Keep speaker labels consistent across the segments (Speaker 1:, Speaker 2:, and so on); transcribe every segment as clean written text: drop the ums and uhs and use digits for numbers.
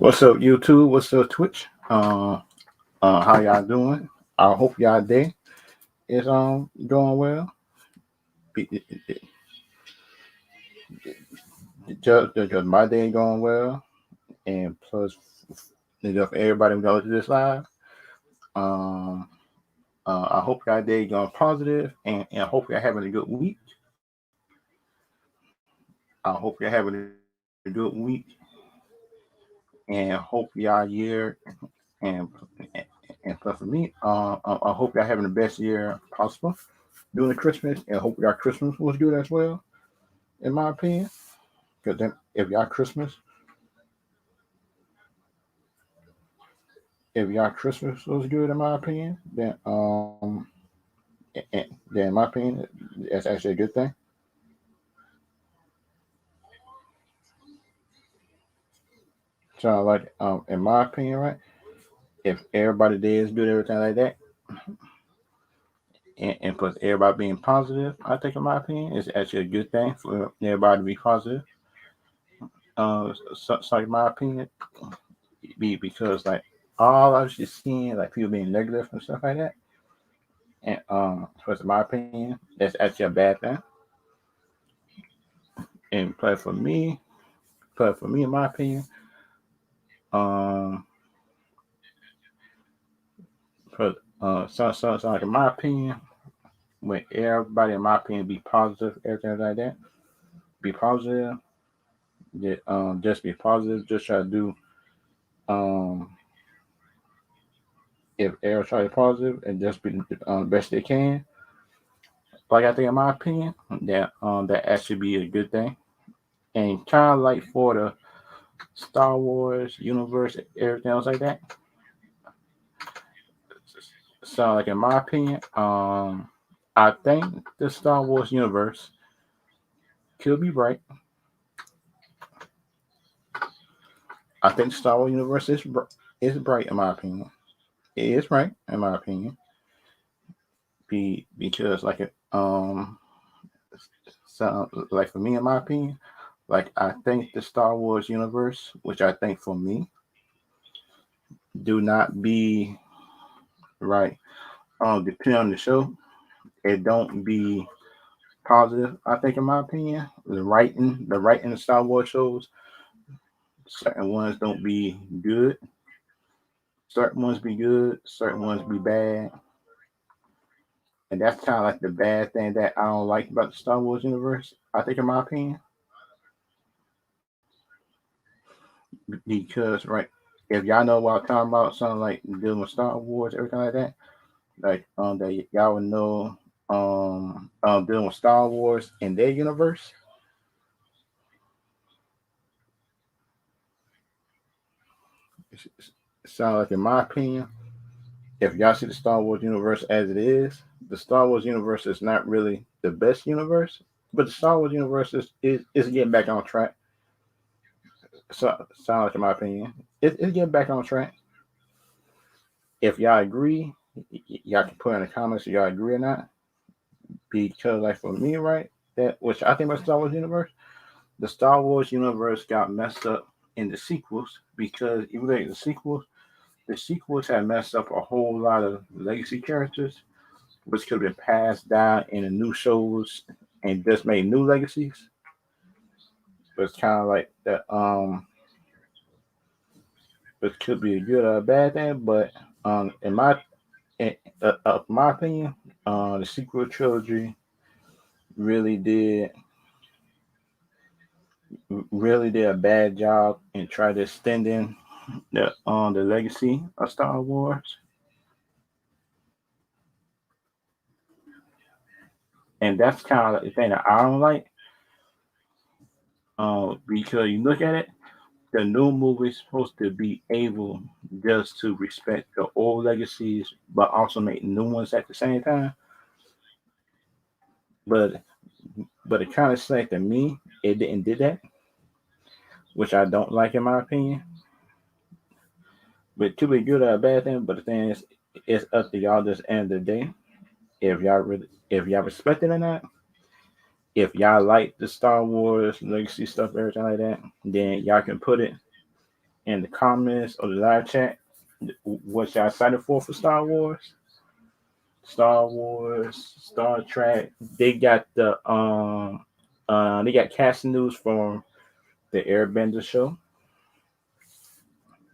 Speaker 1: What's up, YouTube? What's up, Twitch? How y'all doing? I hope y'all day is doing well. Be- just my day going well, and plus, if everybody going to this live, um, I hope y'all day going positive, and I hope y'all having a good week. I hope you're having a good week, and hope y'all year and and plus for me, I hope y'all having the best year possible during the Christmas, and I hope y'all Christmas was good as well. In my opinion, because then if y'all Christmas was good, in my opinion, then in my opinion, that's actually a good thing. So like in my opinion, right? If everybody there is good, everything like that, and plus everybody being positive, I think in my opinion, it's actually a good thing for everybody to be positive. So in my opinion, because like all I was just seeing like people being negative and stuff like that, and plus in my opinion, that's actually a bad thing. And play for me in my opinion, um, for so like in my opinion, when everybody in my opinion be positive, everything like that, be positive, just be positive, just try to do um if everybody try to be positive and just be the best they can. Like I think in my opinion, that actually be a good thing. And kind of like for the Star Wars universe, everything else like that. So like in my opinion, I think the Star Wars universe could be bright. I think the Star Wars universe is bright in my opinion. It is right in my opinion. Because like it so like for me in my opinion, like I think the Star Wars universe, which I think for me, do not be right. Depending on the show, it don't be positive. I think in my opinion, the writing of Star Wars shows, certain ones don't be good. Certain ones be good. Certain ones be bad. And that's kind of like the bad thing that I don't like about the Star Wars universe. I think in my opinion, because right, if y'all know what I'm talking about, something like dealing with Star Wars, everything like that, like that y'all would know dealing with Star Wars in their universe. Sound like in my opinion, if y'all see the Star Wars universe as it is, the Star Wars universe is not really the best universe, but the Star Wars universe is getting back on track. So sound like in my opinion, it's getting back on track. If y'all agree, y'all can put in the comments if y'all agree or not. Because like for me, right, that which I think about Star Wars universe, the Star Wars universe got messed up in the sequels because even though the sequels had messed up a whole lot of legacy characters, which could have been passed down in the new shows and just made new legacies. But it's kind of like that. It could be a good or a bad thing, but in my opinion, the sequel trilogy really did really did a bad job and tried to extending the legacy of Star Wars, and that's kind of the thing that I don't like. Because you look at it, the new movie is supposed to be able just to respect the old legacies, but also make new ones at the same time. But it kind of like to me, it didn't do that, which I don't like in my opinion. But to be good or a bad thing, but the thing is, it's up to y'all. Just end of the day, if y'all respect it or not. If y'all like the Star Wars legacy stuff, everything like that, then y'all can put it. in the comments or the live chat what y'all excited for Star Wars. Star Wars, Star Trek. They got they got casting news from the Airbender show.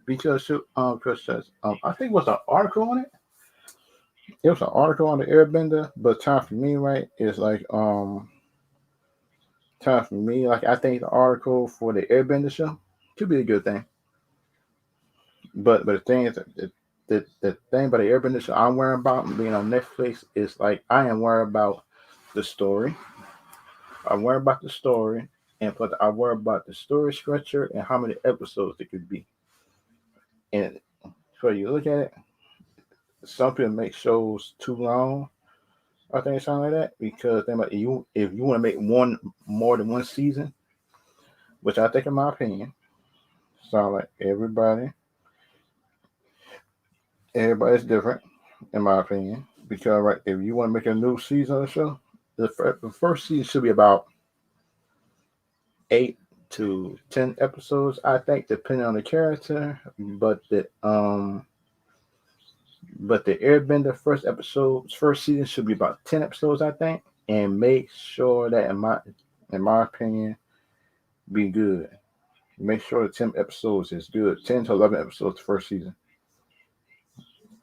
Speaker 1: Because I think it was an article on it. It was an article on the Airbender, but time for me, right, is like time for me. Like I think the article for the Airbender show could be a good thing. But the thing is, the thing about the Airbender show I'm worried about being on Netflix is like I am worried about the story. I'm worried about the story, and plus I worry about the story structure and how many episodes it could be. And so you look at it, some people make shows too long. I think something like that because think about you if you want to make one more than one season, which I think in my opinion, sound like everybody's different in my opinion. Because right, if you want to make a new season of the show, the first season should be about 8 to 10 episodes, I think, depending on the character. But the Airbender first season should be about 10 episodes, I think, and make sure that in my opinion, be good. Make sure the 10 episodes is good. 10 to 11 episodes the first season,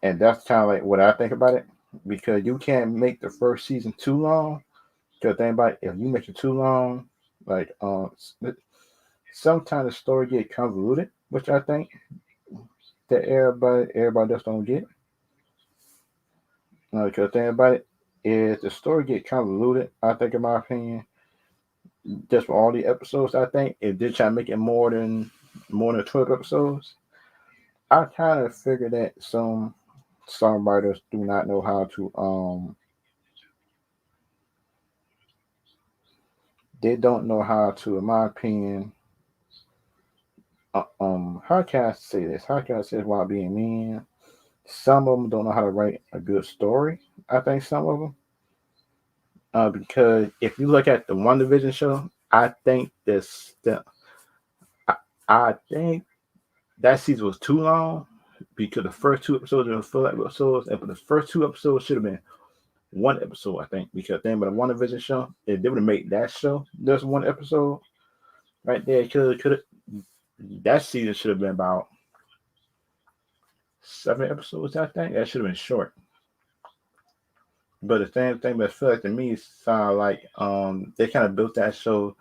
Speaker 1: and that's kind of like what I think about it because you can't make the first season too long. Because think about it, if you make it too long, like sometimes the story get convoluted, which I think that everybody just don't get. Because think about it, if the story get convoluted, I think in my opinion, just for all the episodes, I think if they try to make it more than 12 episodes, I kind of figure that some songwriters do not know how to they don't know how to, in my opinion, how can I say this? How can I say this without being mean? Some of them don't know how to write a good story. I think some of them, because if you look at the One Division show, I think I, I think that season was too long because the first 2 episodes were full episodes, and for the first 2 episodes should have been one episode, I think, because then but the One Division show, if they would have made that show just one episode right there, could that season should have been about 7 episodes, I think. That should have been short. But the same thing that feel like to me sound like they kind of built that show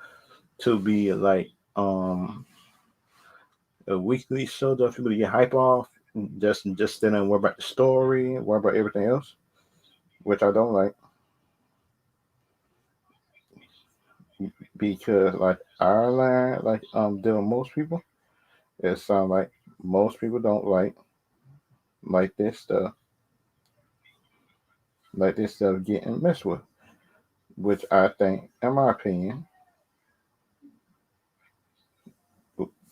Speaker 1: to be like a weekly show that people to get hype off, just then and worry about the story, worry about everything else, which I don't like because like I learned like dealing with most people, it sounds like most people don't like this stuff getting messed with, which I think, in my opinion,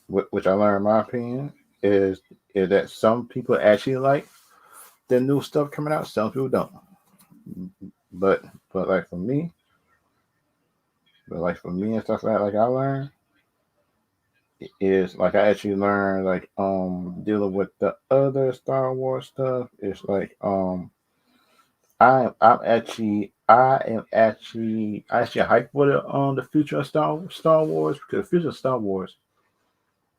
Speaker 1: which I learned in my opinion is that some people actually like the new stuff coming out, some people don't. But but like for me, and stuff like I learned is like I actually learned like dealing with the other Star Wars stuff. It's like I am actually hyped for the future of Star Wars because the future of Star Wars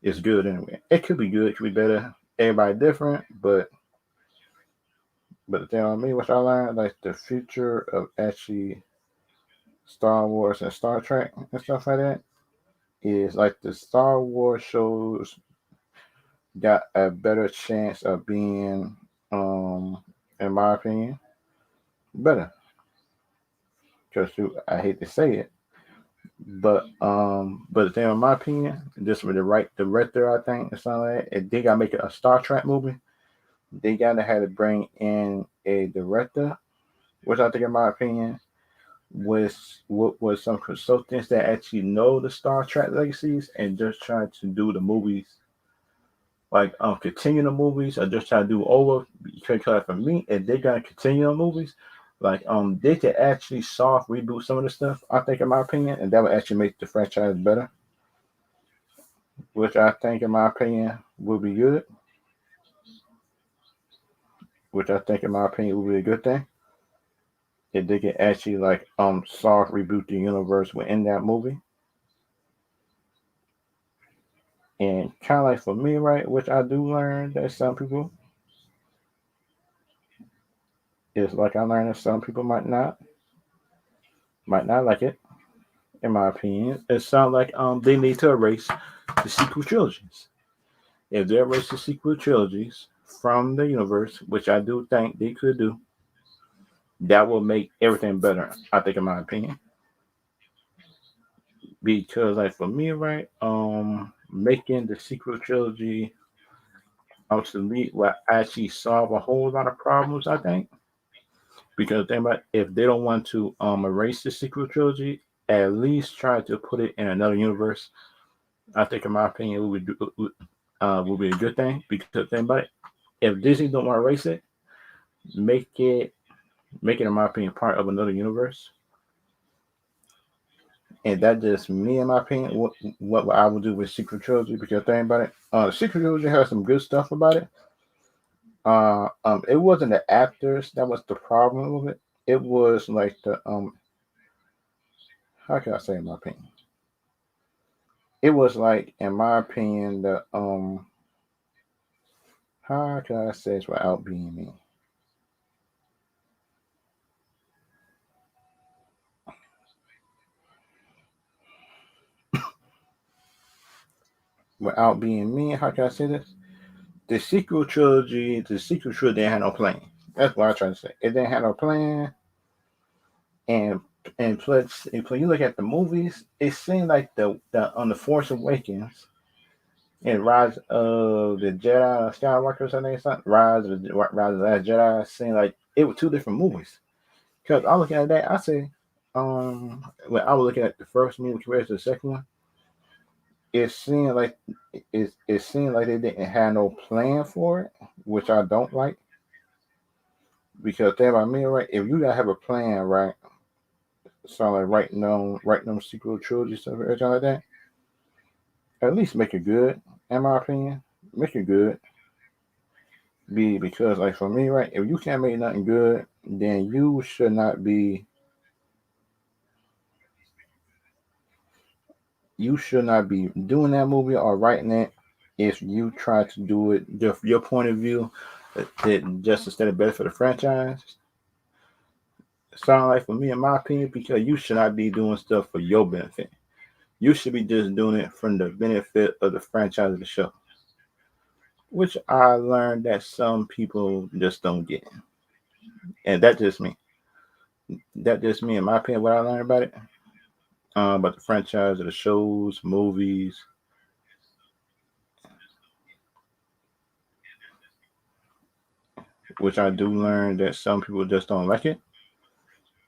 Speaker 1: is good anyway. It could be good, it could be better. Everybody different, but the thing on me, which I learned, like the future of actually Star Wars and Star Trek and stuff like that is like the Star Wars shows got a better chance of being, um, in my opinion, better. Because I hate to say it, but the thing in my opinion, just with the right director, I think it's something like that. If they gotta make it a Star Trek movie, they gotta have to bring in a director, which I think in my opinion was some consultants that actually know the Star Trek legacies and just try to do the movies like continue the movies or just try to do over because for me if they're gonna continue the movies like they could actually soft reboot some of the stuff I think in my opinion and that would actually make the franchise better which I think, in my opinion, will be good. Which I think, in my opinion, will be a good thing if they can actually like soft reboot the universe within that movie. And kind of like for me, right, which I do learn that some people is like I learned that some people might not like it. In my opinion, it sounds like they need to erase the sequel trilogies. If they erase the sequel trilogies from the universe, which I do think they could do, that will make everything better. I think, in my opinion, because like for me, right, making the sequel trilogy obsolete will actually solve a whole lot of problems. I think because they might, if they don't want to erase the sequel trilogy, at least try to put it in another universe. I think, in my opinion, would be a good thing because think about it. If Disney don't want to erase it, make it make it, in my opinion, part of another universe. And that just me, in my opinion, what I would do with Secret Trilogy. Because think about it, Secret Trilogy has some good stuff about it. It wasn't the actors that was the problem with it. It was like the how can I say, in my opinion? It was like, in my opinion, the how can I say this without being mean? Without being mean, how can I say this? The sequel trilogy didn't have no plan. That's what I try to say. It didn't have no plan, and plus, you look at the movies. It seemed like the on the Force Awakens and Rise of the Jedi Skywalker, something, Rise of the Last Jedi. Seemed like it were two different movies. Because I look at that, I say, when I was looking at the first movie compared to the second one, it seemed like it seemed like they didn't have no plan for it, which I don't like. Because think about me, right? If you gotta have a plan, right? So like writing them sequel trilogy stuff, everything like that. At least make it good, in my opinion. Make it good. Because like for me, right? If you can't make nothing good, then you should not be doing that movie or writing it. If you try to do it, your point of view, that just instead of better for the franchise. Sound like for me, in my opinion, because you should not be doing stuff for your benefit. You should be just doing it from the benefit of the franchise of the show, which I learned that some people just don't get, and that just me, in my opinion, what I learned about it, about the franchise of the shows, movies, which I do learn that some people just don't like it,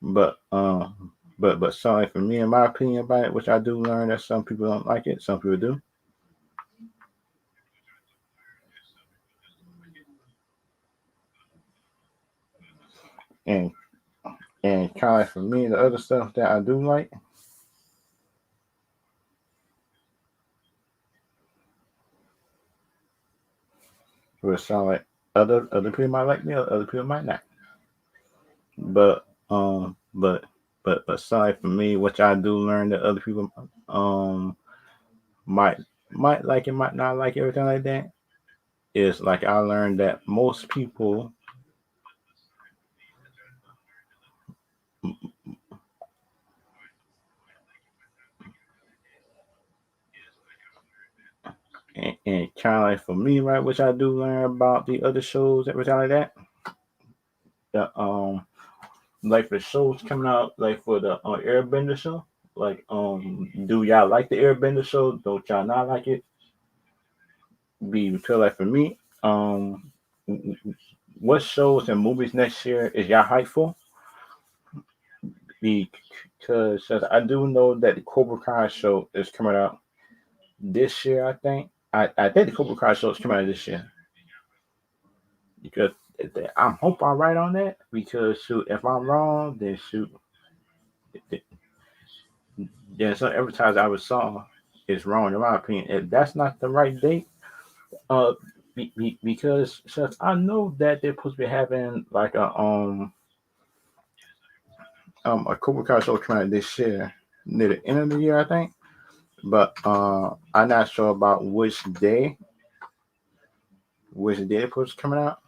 Speaker 1: but sorry for me, in my opinion about it, which I do learn that some people don't like it, some people do, and kind of like for me, the other stuff that I do like would sound like other people might like me, or other people might not. But um, but but aside from me, which I do learn that other people um might like it, might not like everything like that. Is like I learned that most people, and kind of like for me, right, which I do learn about the other shows, everything like that. The like for shows coming out, like for the Airbender show. Like, do y'all like the Airbender show? Don't y'all not like it? Because like for me, what shows and movies next year is y'all hyped for? Because I do know that the Cobra Kai show is coming out this year. I think the Cobra Kai show is coming out this year because I hope I'm right on that. Because shoot, if I'm wrong, then shoot, there's some advertising I was saw. is wrong in my opinion. If that's not the right date, uh, because since I know that they're supposed to be having like a Cobra Kai show coming out this year near the end of the year, I think. But I'm not sure about which day it was coming out,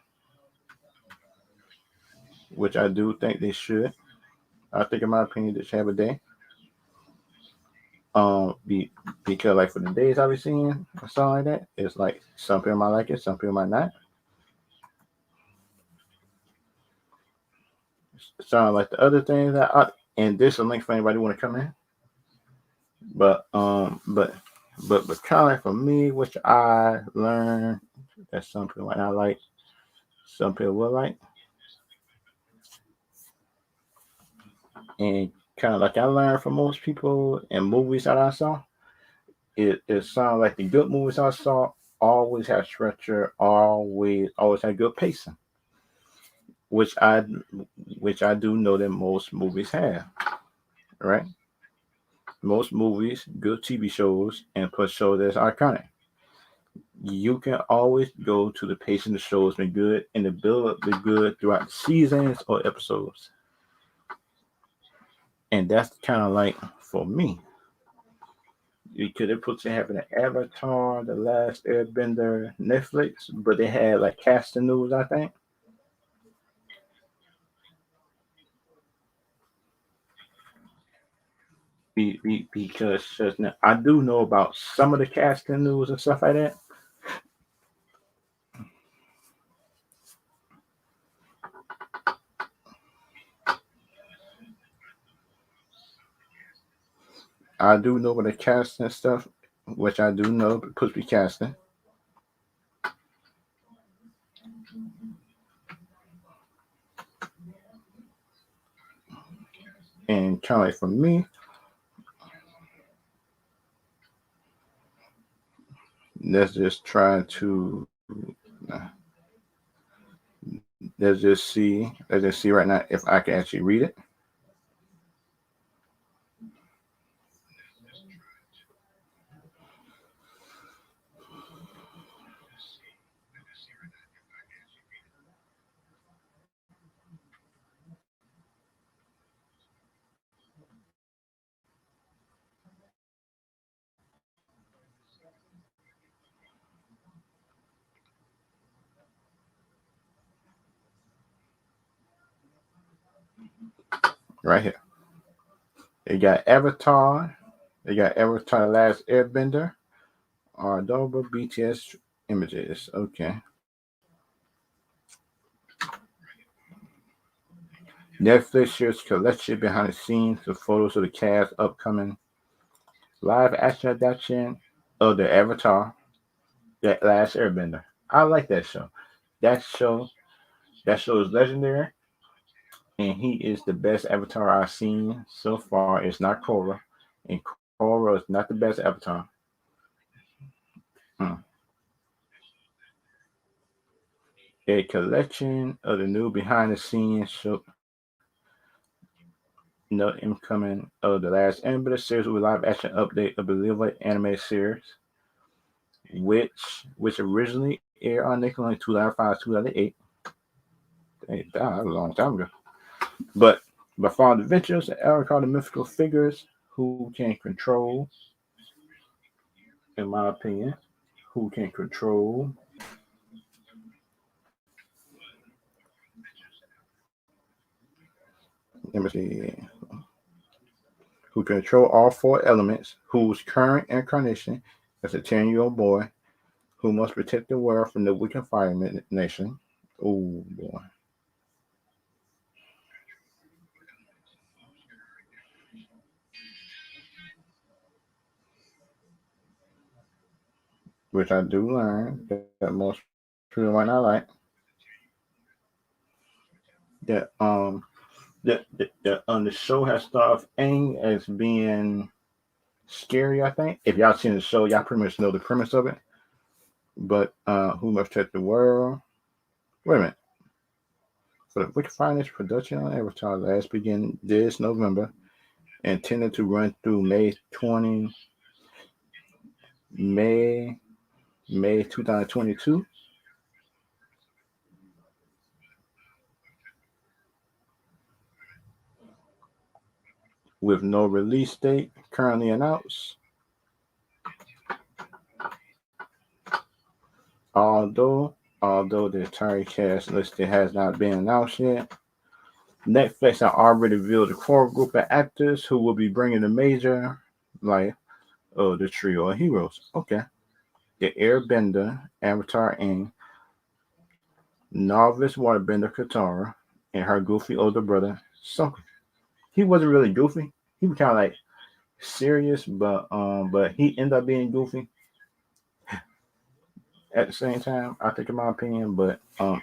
Speaker 1: which I do think they should. I think, in my opinion, they should have a day. Be because like for the days I've been seeing or something like that, it's like some people might like it, some people might not. Sound like the other things and this is a link for anybody who want to come in. But but kind of like for me, which I learned that some people might not like, some people will like, and kind of like I learned from most people in movies that I saw, it sounds like the good movies I saw always had structure, always had good pacing, which I do know that most movies have, right? Most movies, good TV shows, and plus shows that's iconic. You can always go to the pacing the show has been good and the build up been good throughout the seasons or episodes. And that's kind of like for me. You could have put to having an Avatar, The Last Airbender, Netflix, but they had like casting news, I think. Because just now, I do know about some of the casting news and stuff like that. I do know about the casting stuff, which I do know supposed to be casting. And kind of like for me, let's just try to let's just see right now if I can actually read it. Right here. They got Avatar. They got Avatar: The Last Airbender. Adobe BTS images. Okay. Netflix shares collection behind the scenes of photos of the cast upcoming live action adaptation of the Avatar: The Last Airbender. I like that show. That show that show is legendary, and he is the best Avatar I've seen so far. It's not Korra, and Korra is not the best Avatar. Hmm. A collection of the new behind the scenes show, incoming of the last Airbender series with live action update of the Beloved anime series, which originally aired on Nickelodeon 2005 2008. That was a long time ago. But found adventures and Eric the mythical figures who can control, in my opinion, who can control. Let me see. Who can control all four elements, whose current incarnation is a 10-year-old boy who must protect the world from the wicked fireman nation. Oh boy. Which I do learn that most people might not like. That the show has started off Aang as being scary, I think. If y'all seen the show, y'all pretty much know the premise of it. But who must protect the world? Wait a minute. For the Wicked Finance production on Avatar last begin this November, intended to run through May 20. May May 2022 with no release date currently announced. Although the entire cast listed has not been announced yet, Netflix has already revealed a core group of actors who will be bringing the major, like, the trio of heroes. Okay. The Airbender, Avatar Aang, novice waterbender Katara, and her goofy older brother, Sokka. He wasn't really goofy. He was kind of like serious, but he ended up being goofy at the same time. I think, in my opinion, but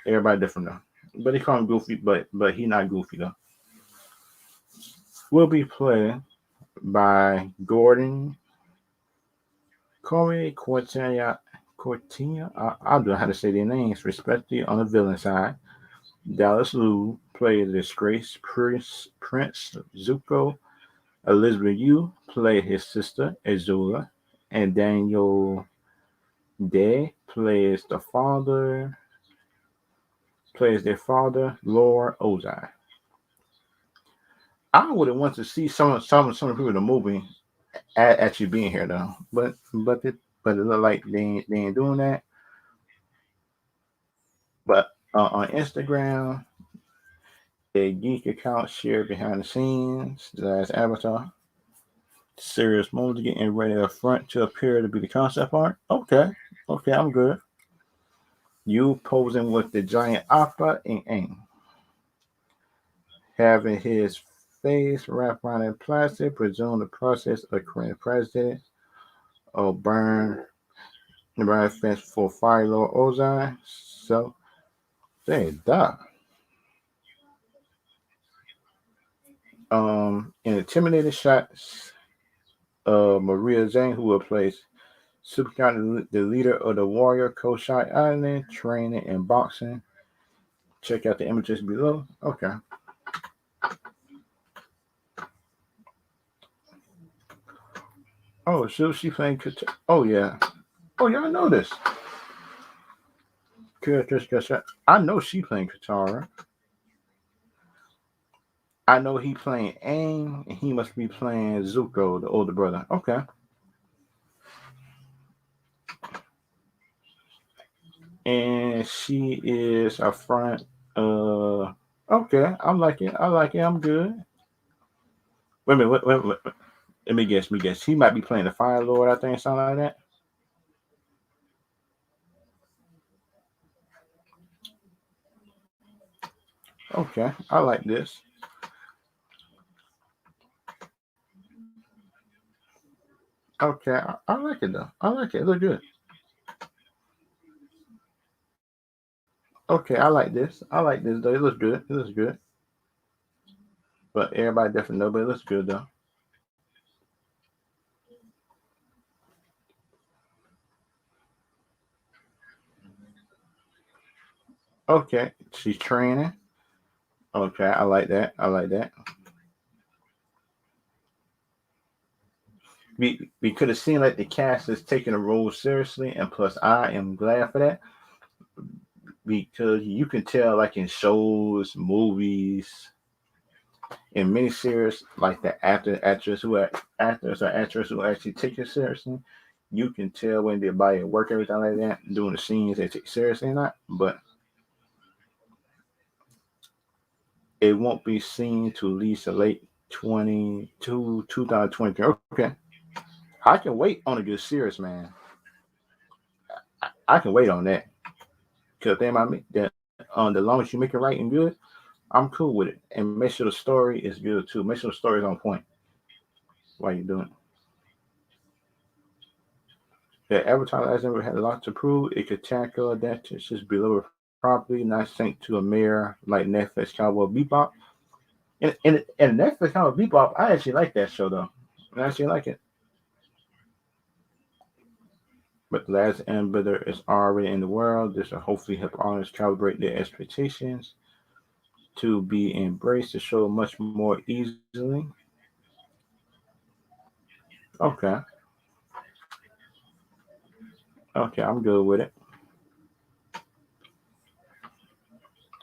Speaker 1: everybody different though. But they call him Goofy, but he not Goofy though. Will be played by Gordon Corey Cortina. I don't know how to say their names, respectively, on the villain side. Dallas Liu played the disgraced Prince Zuko. Elizabeth Yu played his sister Azula, and Daniel Day plays their father, Lord Ozai. I would have wanted to see some of the people in the movie actually being here though, but it looked like they ain't doing that. But on Instagram, a geek account shared behind the scenes as Avatar. Serious moves getting ready up front to appear to be the concept art. Okay, I'm good. You posing with the giant opera and Aang, having his face wrapped around in plastic, presume the process of Korean president or burn fence for Fire Lord Ozai. So they die. In intimidating shots, Maria Zhang, who will place Supercon, the leader of the warrior Koshai Island, training and boxing. Check out the images below. Okay. Oh, so she playing Katara. Oh yeah. Oh, y'all know this. I know she playing Katara. I know he playing Aang, and he must be playing Zuko, the older brother. Okay. And she is a front. Okay. I like it. I like it. I'm good. Wait a minute. Wait. Let me guess. He might be playing the Fire Lord. I think something like that. Okay. I like this. Okay. I like it though. I like it. It look good. Okay. I like this. I like this though. It looks good. It looks good. But everybody definitely know. But it looks good though. Okay. She's training. Okay. I like that. I like that. We could have seen like the cast is taking the role seriously, and plus I am glad for that because you can tell like in shows, movies, in miniseries, like the actors or actors who actually take it seriously. You can tell when they're by at work, everything like that, doing the scenes they take it seriously or not. But it won't be seen to at least the late 2023. Okay, I can wait on a good series, man. I can wait on that because they might make that on the long as you make it right and good, I'm cool with it. And make sure the story is good too. Make sure the story is on point while you're doing it. The Avatar has never had a lot to prove. It could tackle that to just below it properly, not sink to a mirror like Netflix Cowboy Bebop. And Netflix Cowboy Bebop, I actually like that show though. I actually like it. But the last Airbender is already in the world. This will hopefully help audience calibrate their expectations to be embraced the show much more easily. Okay. Okay, I'm good with it.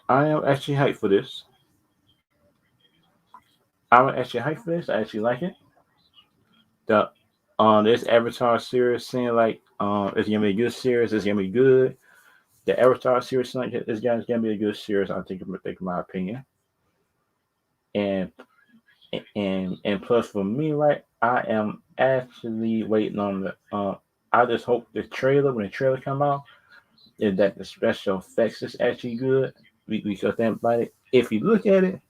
Speaker 1: I am actually hyped for this. I'm actually hyped for this. I actually like it. The this Avatar series seeing like it's gonna be a good series. It's gonna be good. The Avatar series like it's gonna be a good series. I think in my opinion. And and plus for me, right, I am actually waiting on the. I just hope the trailer when the trailer come out is that the special effects is actually good. Because then, like, if you look at it,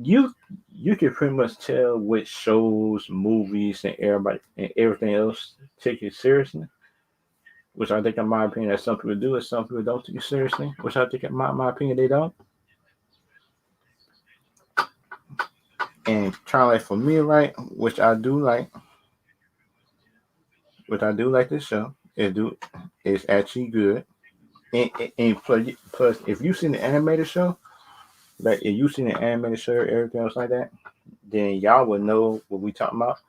Speaker 1: you you can pretty much tell which shows, movies, and everybody and everything else take it seriously. Which I think, in my opinion, that some people do, and some people don't take it seriously. Which I think, in my opinion, they don't. And kind of like for me, right, which I do like this show. It's actually good. And plus, if you seen the animated show, like if you seen the animated show, everything else like that, then y'all would know what we talking about.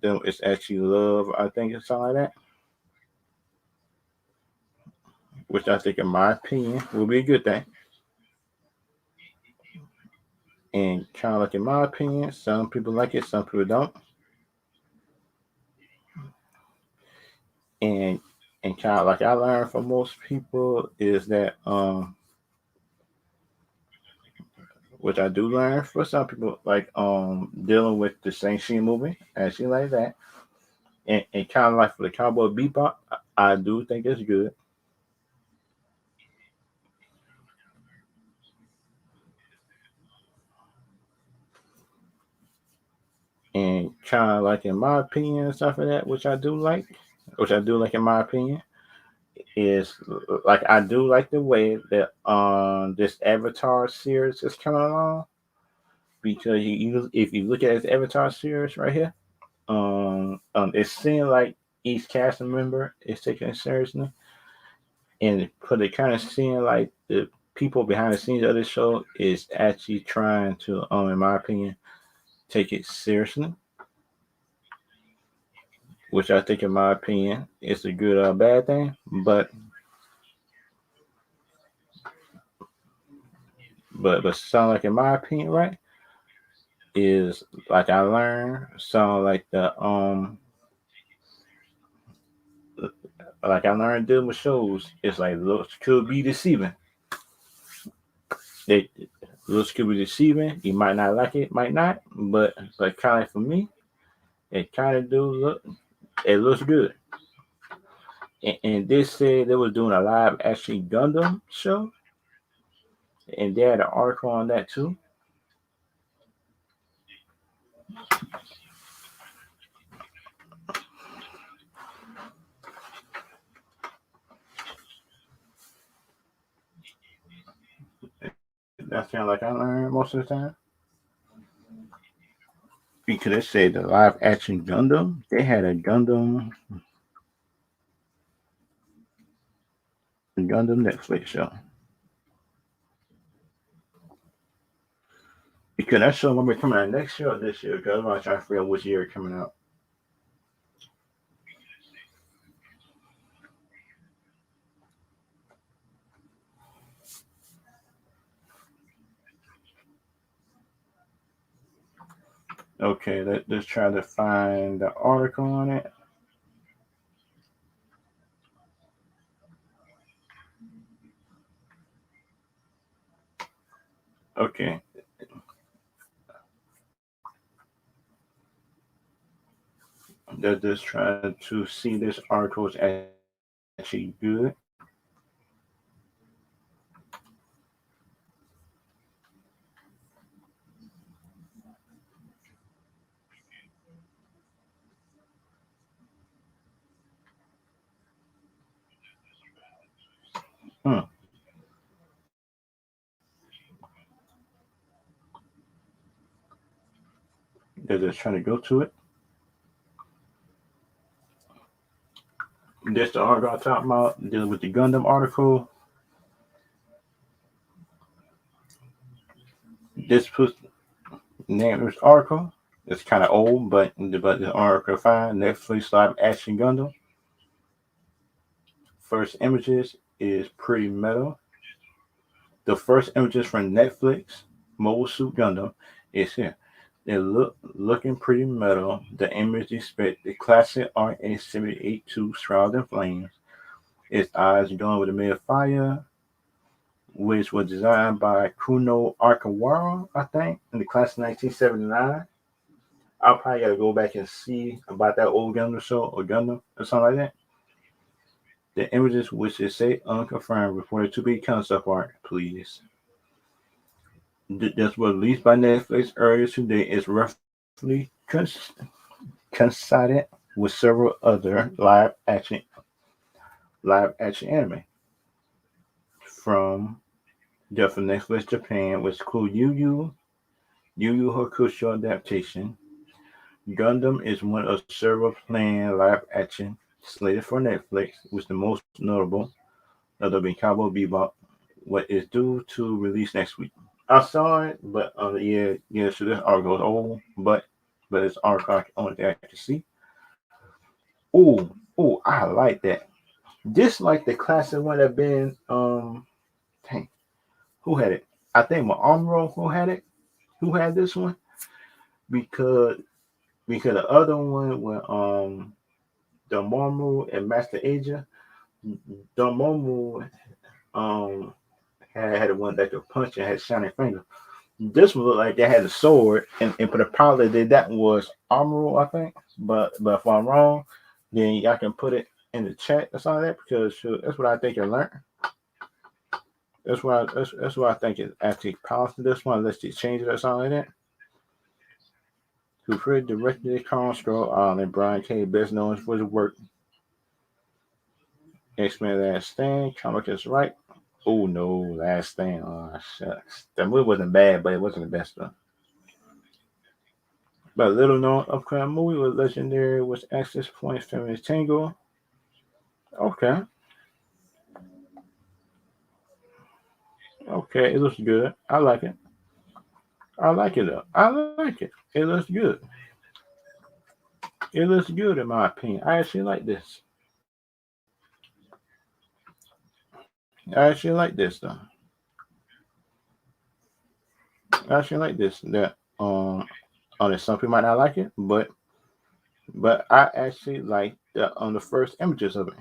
Speaker 1: Then it's actually love. I think it's something like that, which I think, in my opinion, will be a good thing. And kind of like in my opinion, some people like it, some people don't. And kind of like I learned from most people is that which I do learn for some people, like dealing with the Shang-Chi movie, actually like that. And kind of like for the Cowboy Bebop, I do think it's good. And kind of like in my opinion and stuff like that, which I do like in my opinion, is like I do like the way that this Avatar series is coming along because if you look at this Avatar series right here, it's seeing like each cast member is taking it seriously, and for the kind of seeing like the people behind the scenes of this show is actually trying to, in my opinion, take it seriously, which I think, in my opinion, is a good or bad thing. But sound like, in my opinion, right, is like I learned sound like I learned dealing with shows. It's like looks could be deceiving. They looks could be deceiving. You might not like it, might not, but kind of for me, it kind of do look. It looks good. And they said they was doing a live action Gundam show, and they had an article on that too. That's kind of like I learned most of the time. Because they said the live action Gundam, they had a Gundam Netflix show. Because that show might be coming out next year or this year. Because I'm trying to figure out which year it's coming out. Okay, let's try to find the article on it. Okay, let's just try to see this article is actually good. Hmm. Let's just try to go to it. This the article I'm talking about, dealing with the Gundam article. This puts name of this article. It's kind of old, but the article fine. Netflix live action Gundam. First images is pretty metal. The first images from Netflix, Mobile Suit Gundam, is here. They looking pretty metal. The image depict the classic RA-78-2 shrouded in flames. Its eyes glowing with a made of fire, which was designed by Kuno Arkawara, I think, in the class of 1979. I'll probably gotta go back and see about that old Gundam show or Gundam or something like that. The images, which is say unconfirmed, reported to be concept art, please. This was released by Netflix earlier today. Is roughly coincided with several other live action anime from Netflix Japan, which include Yu Yu Hakusho adaptation. Gundam is one of several planned live action slated for Netflix, with the most notable other being Cowboy Bebop, what is due to release next week. I saw it, but yeah. So this article is old, but it's article I only thing I can see. Oh, I like that. This like the classic one that been dang, who had it? I think my Amro who had it. Who had this one? Because the other one with Dormammu and Master Asia, Dormammu um had one that could punch and had shining finger. This one looked like they had a sword, and for the pilot did that was Amro, I think. But if I'm wrong, then y'all can put it in the chat or something like that because shoot, that's what I think I learned. That's what I think is actually powerful. This one, let's just change it or something like that. Who created directed Colin Scroll and Brian K. best known for his work. X-Men Last Stand, comic is right. Oh no, Last Stand. Oh shucks. That movie wasn't bad, but it wasn't the best though. But little known upcoming movie with legendary was Access Point Feminist Tango. Okay. Okay, it looks good. I like it. I like it though. I like it. It looks good. It looks good in my opinion. I actually like this. I actually like this though. I actually like this. That some people might not like it, but I actually like the first images of it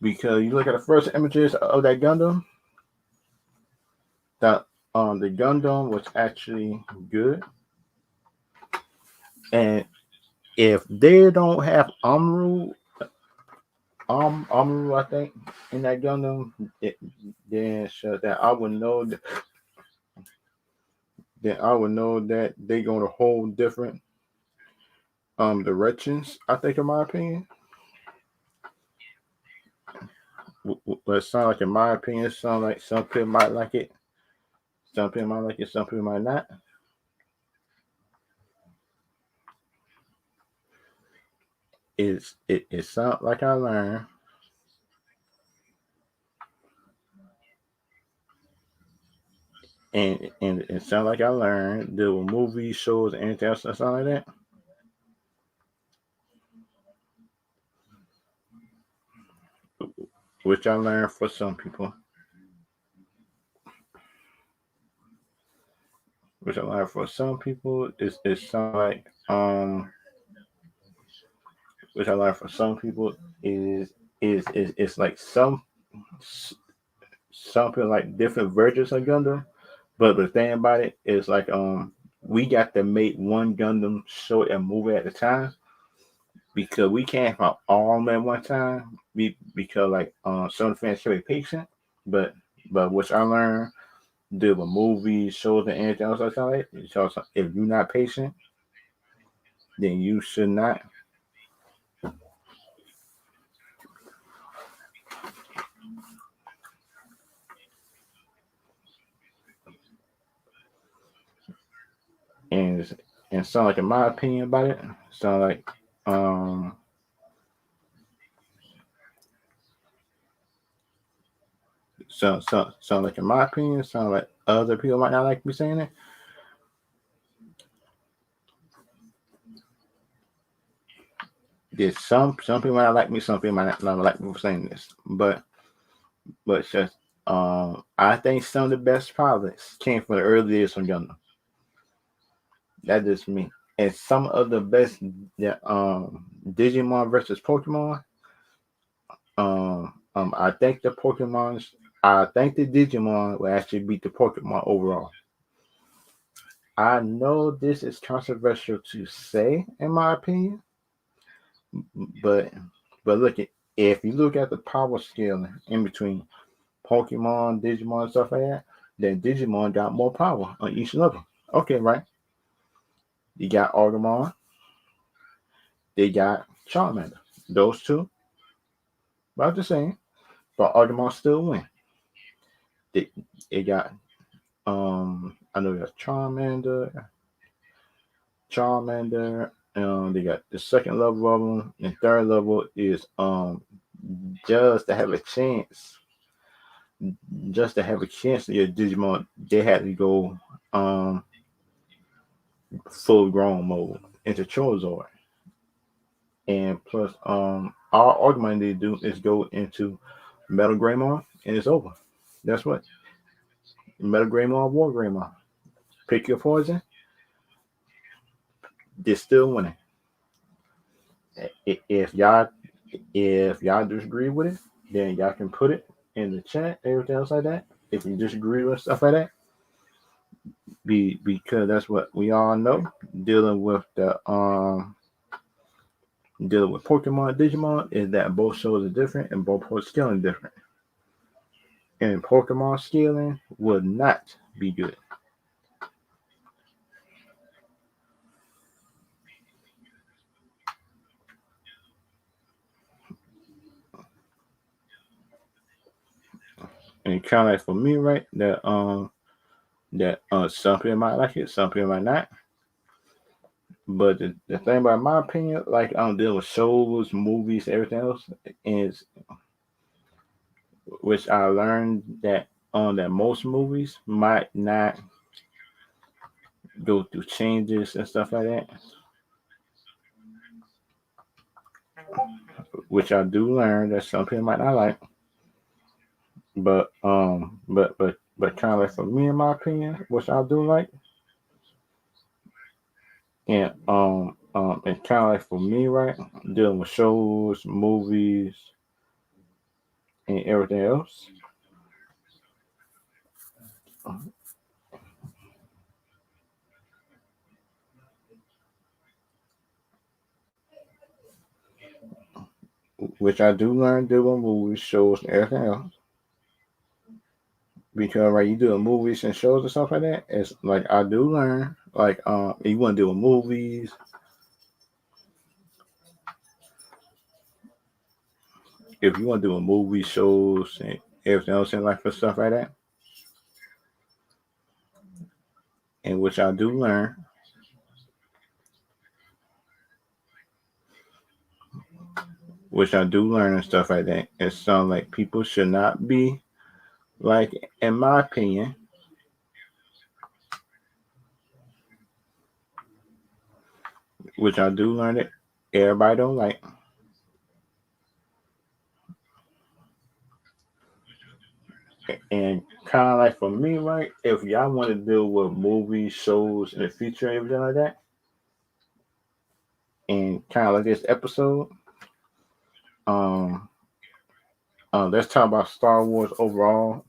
Speaker 1: because you look at the first images of that Gundam. That the Gundam was actually good, and if they don't have Amru, I think in that Gundam, then so that I would know that they're going to hold different directions. I think, in my opinion, but it sounds like, in my opinion, it sounds like some people might like it, some people might like it, some people might not. It sounds like I learned, and it sounds like I learned there were movies, shows, and anything else, or something like that. Which I learned for some people. Which I learned for some people is sound like which I learned for some people is it's like some people like different versions of Gundam. But the thing about it is like we got to make one Gundam show and movie at a time because we can't have all of them at one time. Because like some fans can be patient, but which I learned deal with movies, shows, and anything else like that. So if you're not patient, then you should not. And sound like, in my opinion about it, sound like um sound like, in my opinion, sound like other people might not like me saying it. there's some people might not like me, some people might not like me for saying this, but it's just I think some of the best pilots came from the early days from Gundam. That is me. And some of the best, yeah, Digimon versus Pokemon. I think I think the Digimon will actually beat the Pokemon overall. I know this is controversial to say, in my opinion, but look, if you look at the power scale in between Pokemon, Digimon, and stuff like that, then Digimon got more power on each level. Okay, right? You got Agumon, they got Charmander. Those two, about the same, but Agumon still win. They, they got I know you got Charmander. They got the second level of them, and third level is just to have a chance, just to have a chance to get Digimon. They had to go um full grown mode into Charizard, and plus all Argument they do is go into Metal Greymon, and it's over. That's what Metal Greymon, War Greymon. Pick your poison. They're still winning. If y'all disagree with it, then y'all can put it in the chat. Everything else like that. If you disagree with stuff like that, because that's what we all know. Dealing with the dealing with Pokemon and Digimon is that both shows are different and both scaling different. And Pokemon scaling would not be good. And kind of like for me, right? That some people might like it, some people might not. But the thing about my opinion, like I'm dealing with shows, movies, everything else, is which I learned that most movies might not go through changes and stuff like that, which I do learn that some people might not like. But kind of like for me, in my opinion, which I do like, and kind of like for me, right, dealing with shows, movies, and everything else, which I do learn doing movies, shows, and everything else. Because right, you doing movies and shows and stuff like that. It's like I do learn. Like if you want to do movies, if you want to do a movie, shows, and everything else in life and stuff like that, and which I do learn, which I do learn and stuff like that. It sounds like people should not be like, in my opinion, which I do learn it. Everybody don't like, and kind of like for me, right? If y'all want to deal with movies, shows in the future, and everything like that, and kind of like this episode, um, let's talk about Star Wars overall.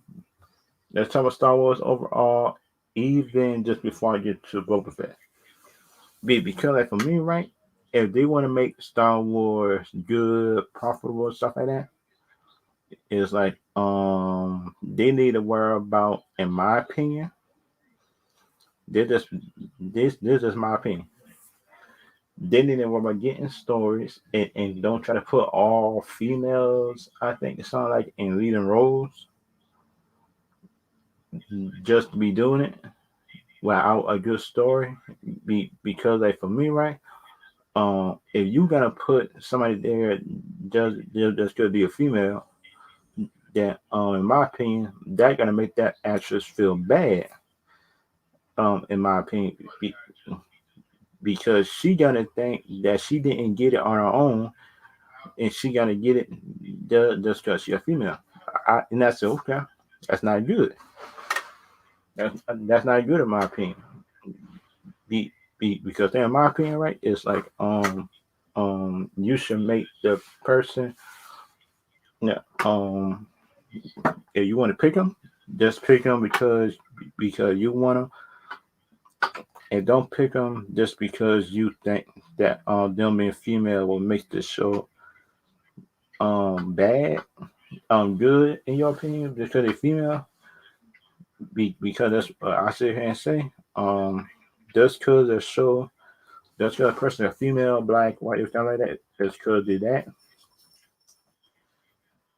Speaker 1: Let's talk about Star Wars overall, even just before I get to Bobba Fett. Because like for me, right? If they want to make Star Wars good, profitable, stuff like that, it's like they need to worry about, in my opinion, they just this is my opinion. They need to worry about getting stories and don't try to put all females. I think it sounds like in leading roles just to be doing it without a good story. Because like for me, right? If you gonna put somebody there just gonna be a female, that in my opinion, that gonna make that actress feel bad. In my opinion, because she gonna think that she didn't get it on her own, and she gonna get it just because she's a female. And that's okay. That's not good. That's not good in my opinion. Because in my opinion, right, it's like you should make the person, yeah, if you want to pick them, just pick them because you want to, and don't pick them just because you think that them being female will make the show bad, good in your opinion because they're female. Because that's what I sit here and say, just because the show, just because a person is female, black, white, everything like that, just because of that,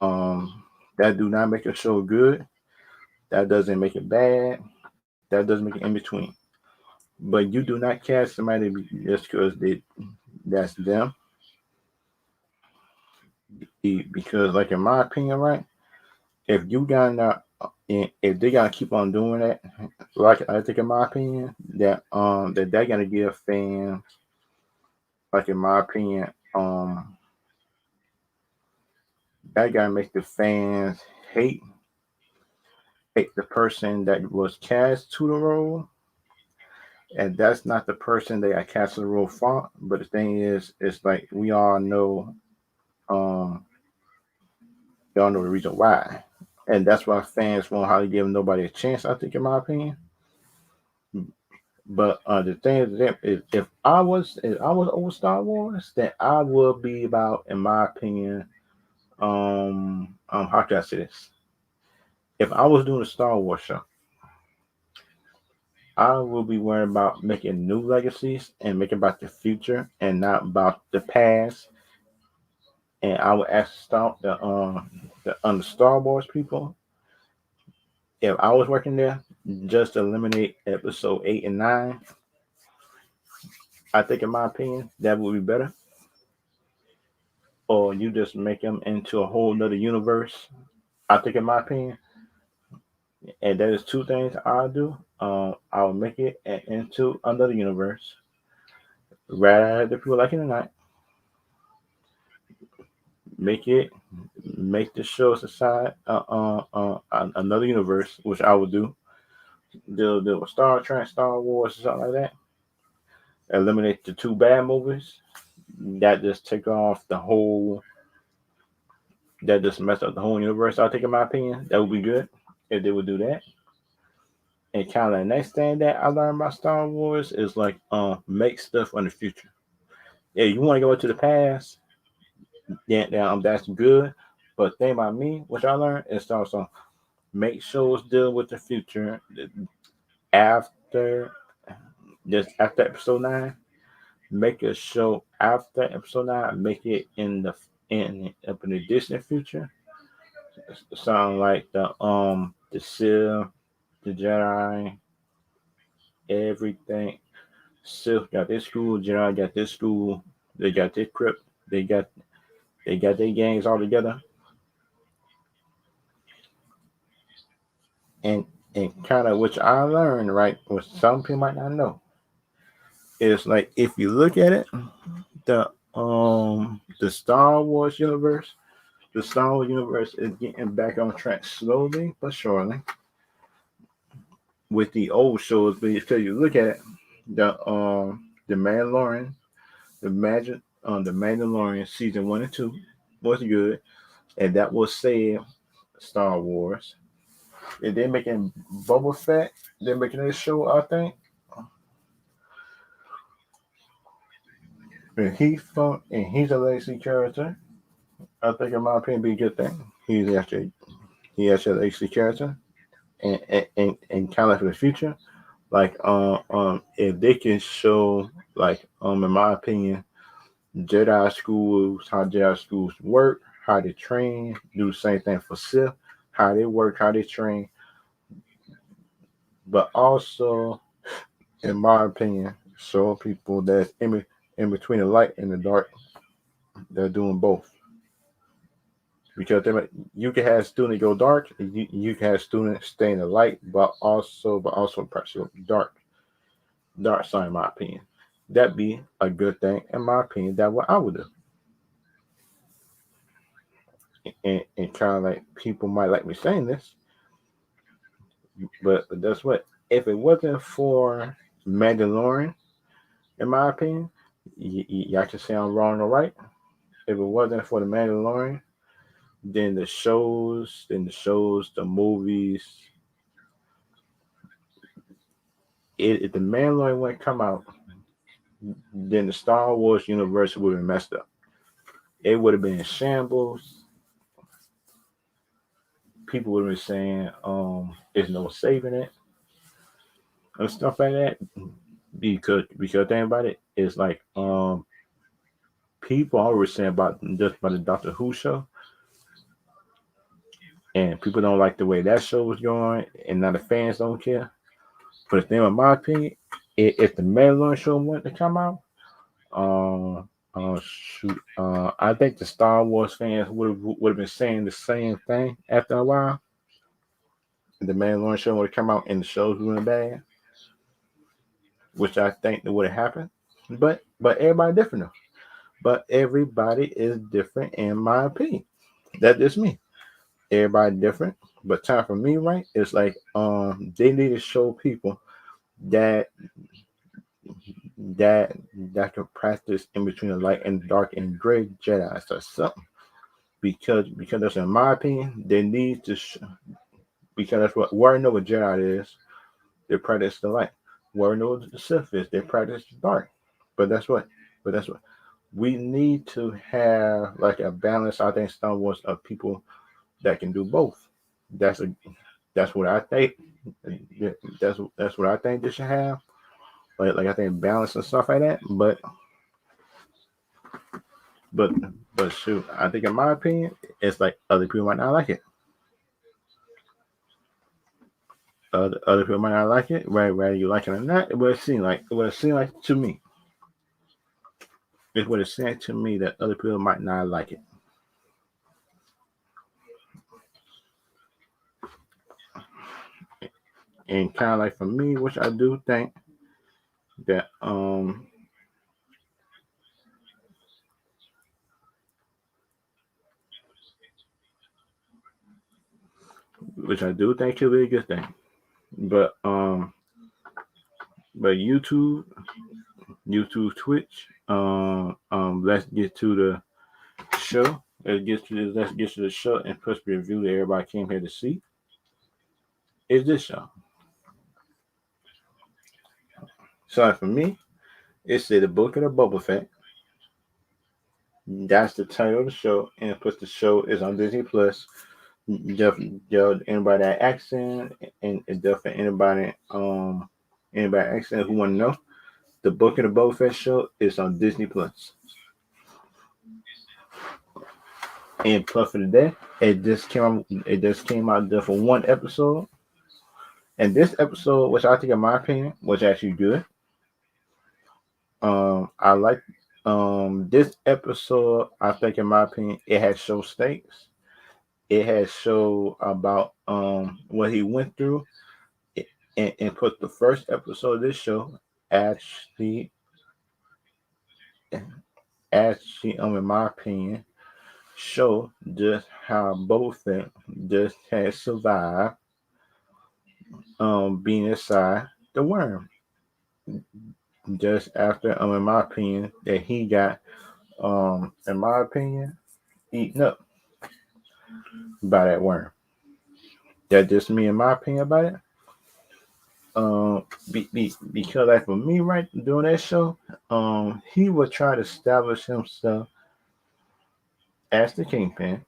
Speaker 1: um, that do not make a show good. That doesn't make it bad. That doesn't make it in between. But you do not cast somebody just because that's them. Because, like in my opinion, right, if you gonna if they gotta keep on doing that, like I think in my opinion, that they're gonna give fans, like in my opinion, that gotta make the fans hate hate the person that was cast to the role, and that's not the person they are cast to the role for. But the thing is, it's like um, we all know the reason why, and that's why fans won't hardly give nobody a chance. I think, in my opinion. But the thing is, if I was over Star Wars, then I would be about, in my opinion, how can I say this? If I was doing a Star Wars show, I will be worried about making new legacies and making about the future and not about the past. And I would ask the Star Wars people, if I was working there, just eliminate episode 8 and 9. I think, in my opinion, that would be better. Or you just make them into a whole nother universe. I think, in my opinion, and that is two things I'll do. I'll make it into another universe. Rather the people like it or not, make it make the show aside another universe, which I would do. Do a Star Trek, Star Wars, or something like that. Eliminate the two bad movies. That just take off the whole. That just mess up the whole universe. I think, in my opinion, that would be good if they would do that. And kind of the next thing that I learned about Star Wars is like make stuff in the future. Yeah, you want to go into the past, yeah, that's good. But thing about me, which I learned, is also make shows deal with the future after just after episode 9. Make a show after episode 9. Make it in up in the distant future. Sound like the Sith, the Jedi, everything. Sith got this school, Jedi got this school. They got this crypt. They got their gangs all together. And kind of which I learned, right, which some people might not know, is like if you look at it, the the Star Wars universe, the Star Wars universe is getting back on track slowly but surely with the old shows. Because you look at it, the Mandalorian, the Mandalorian season 1 and 2 was good, and that will save Star Wars. And they're making Boba Fett. They're making this show, I think. And he's a legacy character. I think, in my opinion, be a good thing. He actually a legacy character, and kind of for the future. Like if they can show, like in my opinion, how Jedi schools work, how they train, do the same thing for Sith, how they work, how they train, but also, in my opinion, show people that in between the light and the dark, they're doing both. Because you can have students go dark, you can have students stay in the light, but also practice dark side, in my opinion. That'd be a good thing, in my opinion. That's what I would do. And kind of like people might like me saying this, but that's what. If it wasn't for Mandalorian, in my opinion, y'all can say I'm wrong or right. If it wasn't for the Mandalorian, the movies, if the Mandalorian wouldn't come out, then the Star Wars universe would have been messed up. It would have been in shambles. People would have been saying, there's no saving it and stuff like that. Because think about it, it's like people always saying about just by the Doctor Who show, and people don't like the way that show was going, and now the fans don't care. But the thing, in my opinion, if the Mandalorian show wanted to come out, I think the Star Wars fans would have been saying the same thing after a while. The Mandalorian show would have come out and the show's doing bad, which I think that would have happened. But everybody different though. But everybody is different in my opinion. That's just me. Everybody different. But time for me, right? It's like they need to show people that that that can practice in between the light and the dark and gray Jedi or something. Because that's in my opinion, they need to because that's what where I know what Jedi is, they practice the light. Where I know what the Sith is, they practice the dark. But that's what but that's what we need to have like a balance, I think, Star Wars of people that can do both. That's a that's what I think. Yeah, that's what I think they should have. Like I think balance and stuff like that. But but shoot, I think in my opinion, it's like other people might not like it. Other people might not like it, whether you like it or not. It would seem like to me. It would have seemed to me that other people might not like it. And kind of like for me, which I do think that which I do think could be a good thing. But but YouTube, Twitch, let's get to the show. Let's get to the show and plus review that everybody came here to see. Is this show? So for me, it's the Book of the Bobba Fett. That's the title of the show, and plus the show is on Disney Plus. Anybody that accent and definitely anybody accent who want to know, the Book of the Boba Fett show is on Disney Plus. And plus for the day, it just came out just for one episode. And this episode, which I think in my opinion was actually good. I like this episode. I think in my opinion it had show stakes. It had show about what he went through, and put the first episode of this show actually in my opinion show just how Boba Fett just has survived being inside the worm. Just after in my opinion that he got in my opinion eaten up by that worm. That's just me in my opinion about it. Because like for me right doing that show, he would try to establish himself as the kingpin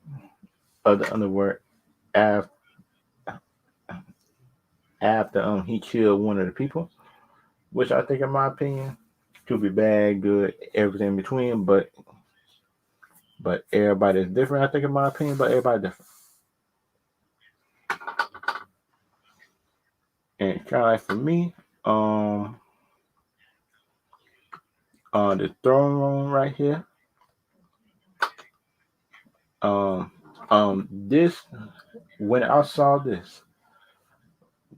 Speaker 1: of the underworld after he killed one of the people, which I think in my opinion could be bad, good, everything in between, but everybody is different, I think in my opinion, but everybody different. And kind of like for me, um on the throne room right here, this when I saw this,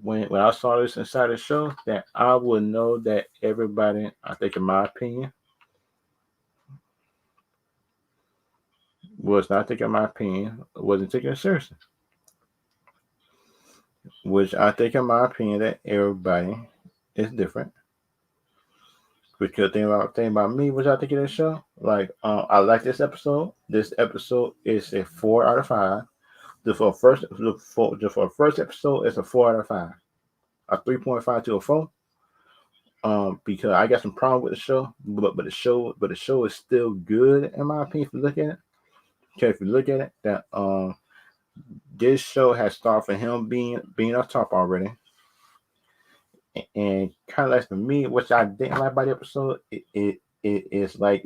Speaker 1: when I saw this inside the show, that I would know that everybody, I think in my opinion, was not taking my opinion, wasn't taking it seriously. Which I think in my opinion that everybody is different. Because thing about me, which I think of this show, like I like this episode. This episode is a 4 out of 5. For first episode, it's a 4 out of 5. A 3.5 to a 4. Because I got some problem with the show, but the show is still good in my opinion. If you look at it, okay, if you look at it, that this show has started for him being up top already, and kind of like for me, which I didn't like about the episode, it's like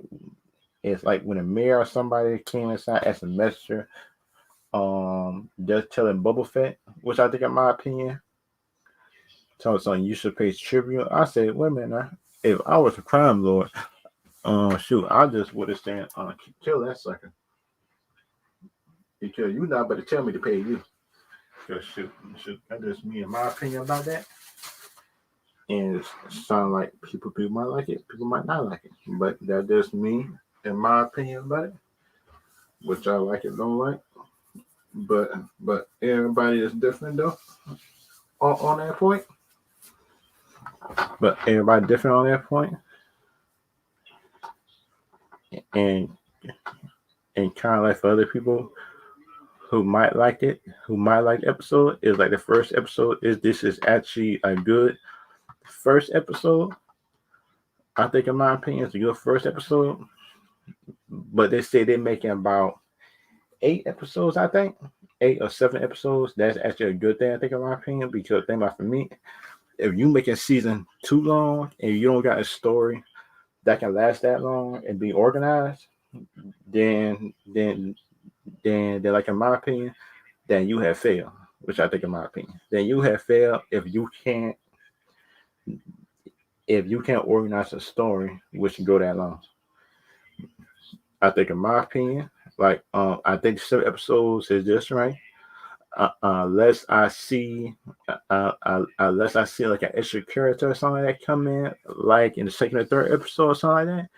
Speaker 1: when a mayor or somebody came inside as a messenger, just telling Bobba Fett, which I think in my opinion, telling something you should pay tribute. I said, wait a minute now. If I was a crime lord, shoot, I just would have said, kill that sucker. Because you not better tell me to pay you. Because shoot, that's just me and my opinion about that. And it sounds like people might like it, people might not like it. But that's just me and my opinion about it. Which I like it, don't like. But everybody is different though on that point. But everybody different on that point. And kind of like for other people who might like it, who might like the episode, is like the first episode is actually a good first episode. I think in my opinion it's a good first episode. But they say they're making about 8 episodes, I think. 8 or 7 episodes. That's actually a good thing, I think, in my opinion, because think about for me, if you make a season too long and you don't got a story that can last that long and be organized, then like in my opinion, then you have failed. Which I think in my opinion. Then you have failed if you can't organize a story which can go that long. I think in my opinion, like I think 7 episodes is just right. Unless I see, unless I see like an extra character or something like that come in, like in the second or third episode or something like that,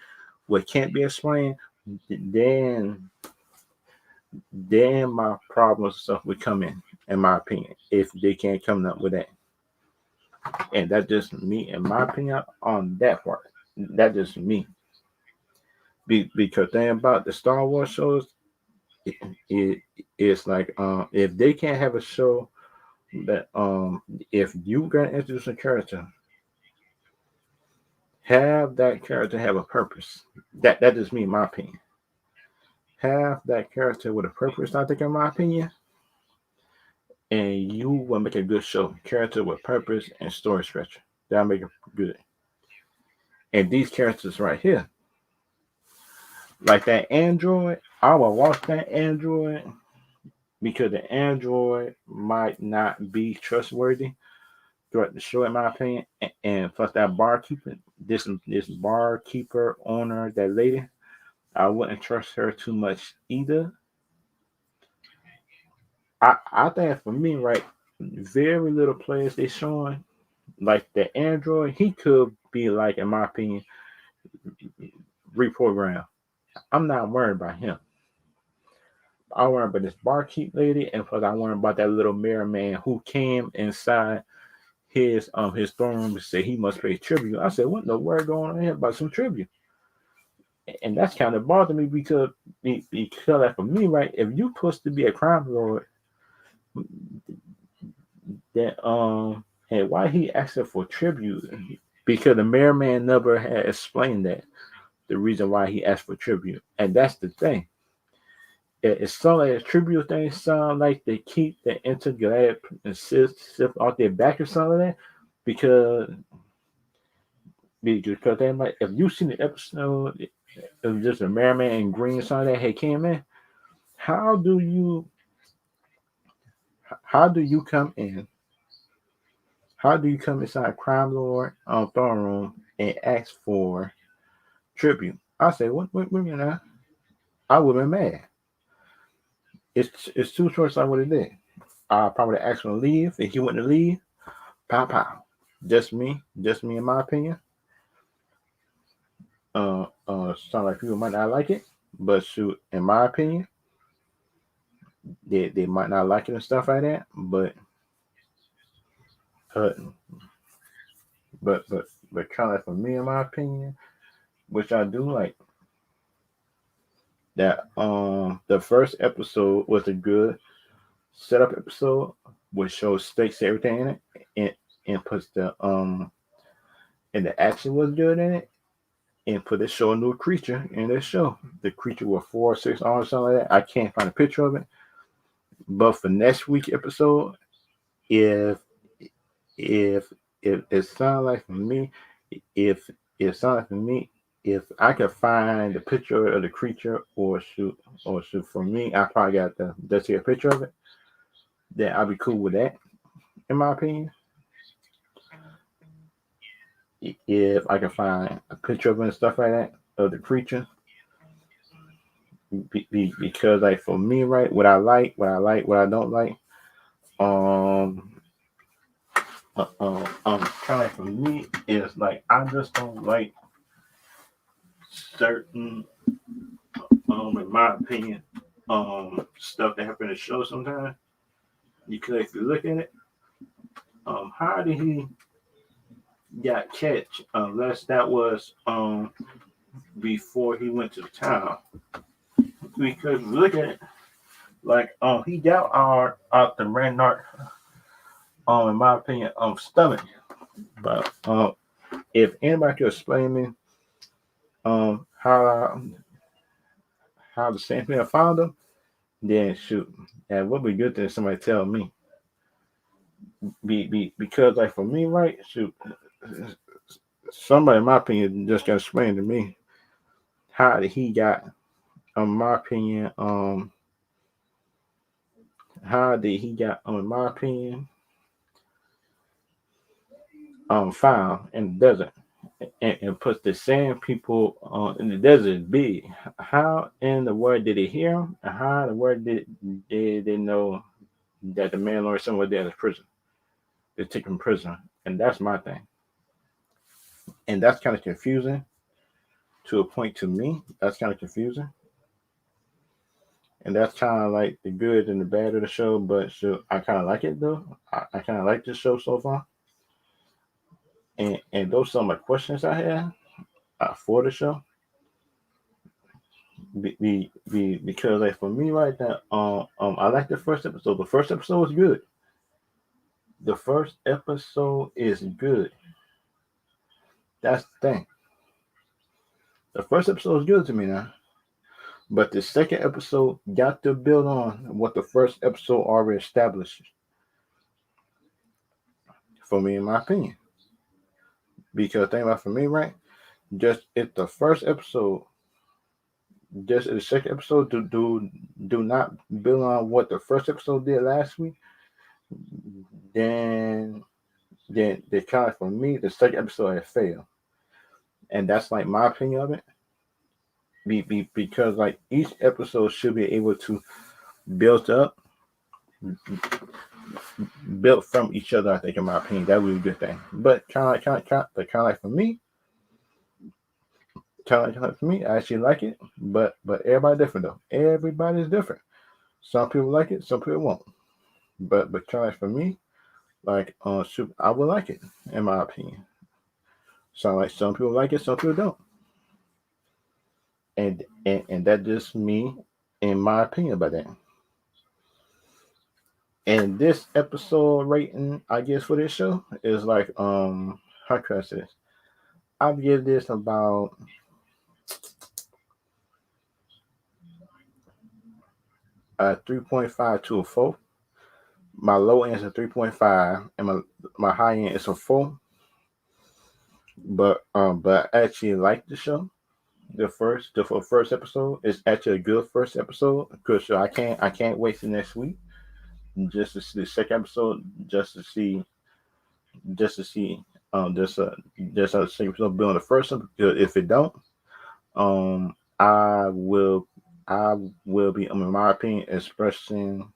Speaker 1: what can't be explained, then my problems and stuff would come in my opinion, if they can't come up with that. And that's just me, in my opinion, on that part. That's just me. Because thing about the Star Wars shows, it it's like if they can't have a show that if you gonna introduce a character, have that character have a purpose. That is me, in my opinion. Have that character with a purpose, I think, in my opinion, and you will make a good show. Character with purpose and story stretcher. That'll make it good. And these characters right here, like that android, I will watch that android because the android might not be trustworthy throughout the show, in my opinion. And plus that barkeeper, this barkeeper owner, that lady, I wouldn't trust her too much either. I think for me, right, very little players they showing, like the android, he could be like, in my opinion, reprogrammed. I'm not worried about him. I worry about this barkeep lady, and plus I worry about that little mirror man who came inside his throne room to say he must pay tribute. I said, what in the world going on here about some tribute? And that's kind of bothered me because like for me, right, if you supposed to be a crime lord, then and why he asking for tribute? Because the mayor man never had explained that the reason why he asked for tribute, and that's the thing. It sounds like a tribute thing. Sound like they keep the intergalactic and Sith out their back or something like that, because they might. If you seen the episode of just a merman and green something that had came in, how do you come in? How do you come inside Crime Lord on throne room and ask for tribute? I say, what you know? I would have been mad. It's two choices I would have did. I probably asked him to leave if he wouldn't leave, Pow pow. Just me in my opinion. Sound like people might not like it, but shoot, in my opinion, they might not like it and stuff like that. Uh, but kind of like for me, in my opinion, which I do like that. The first episode was a good setup episode, which shows stakes everything in it, and and puts the and the action was good in it, and put this show a new creature in this show. The creature with 4 or 6 arms, something like that. I can't find a picture of it. But for next week episode, if if if it sounds like for me, if it sounds like for me, if I could find the picture of the creature or shoot for me, I probably got the just see a picture of it. Then I'll be cool with that, in my opinion. If I can find a picture of it and stuff like that of the creature, because like for me, right, what I don't like, um, kind of like for me is like I just don't like certain, in my opinion, stuff that happen in the show sometimes. Because if you look at it, how did he got catch unless that was before he went to the town? Because look at it, like he got out the Randart, in my opinion, stomach. But if anybody could explain me how the same thing found him, then shoot, that would be good to somebody tell me. Because like for me, right, shoot, somebody in my opinion just got to explain to me how did he got, in my opinion, how did he got, in my opinion, found in the desert, and puts the same people in the desert big. How in the world did he hear him? And how in the world did they know that the man Lord somewhere there in prison? They took him prisoner, and that's my thing. And that's kind of confusing to a point to me. That's kind of confusing, and that's kind of like the good and the bad of the show. But so I kind of like it though. I kind of like this show so far, and those are some of my questions I have for the show. Because like for me right now, I like the first episode. The first episode was good. The first episode is good. That's the thing. The first episode is good to me now. But the second episode got to build on what the first episode already established for me, in my opinion. Because think about for me, right? Just if the first episode, just the second episode do not build on what the first episode did last week, then they kind of for me the second episode had failed, and that's like my opinion of it. Because like each episode should be able to build up, build from each other. I think, in my opinion, that would be a good thing. But kind of like for me, for me, I actually like it. But everybody different though. Everybody's different. Some people like it, some people won't. But kind of like for me, like I would like it, in my opinion. So like some people like it, some people don't. And that just me, in my opinion about that. And this episode rating, I guess, for this show is like how can I say this? I'll give this about a 3.5 to a 4. My low end is a 3.5, and my high end is a 4. But I actually like the show. The first episode is actually a good first episode. Good show. I can't wait till next week just to see the second episode, just to see just a second episode build on the first one. Because if it don't, um, I will I will be, in my opinion, expressing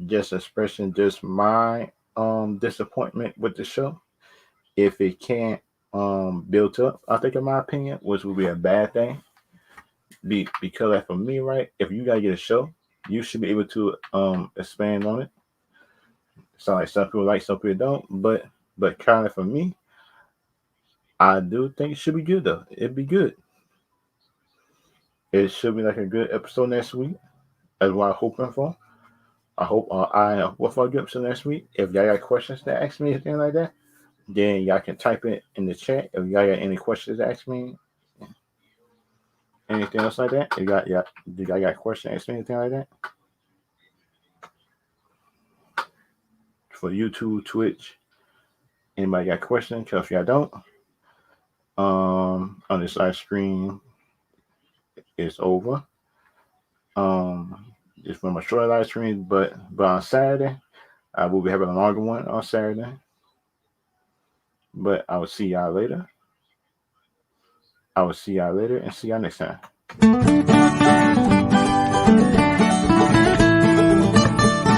Speaker 1: just my disappointment with the show if it can't build up. I think, in my opinion, which would be a bad thing. Because like for me, right, if you gotta get a show, you should be able to expand on it. So like some people like, some people don't, but kind of for me, I do think it should be good though. It'd be good. It should be like a good episode next week. That's what I'm hoping for. I hope I what for a good episode next week. If y'all got questions to ask me, anything like that, then y'all can type it in the chat. If y'all got any questions to ask me, anything else like that, if y'all got questions to ask me, anything like that, for YouTube, Twitch, anybody got questions? Because if y'all don't, on this live stream is over. Just from a short live stream, but on Saturday, I will be having a longer one on Saturday. But I will see y'all later. I will see y'all later and see y'all next time.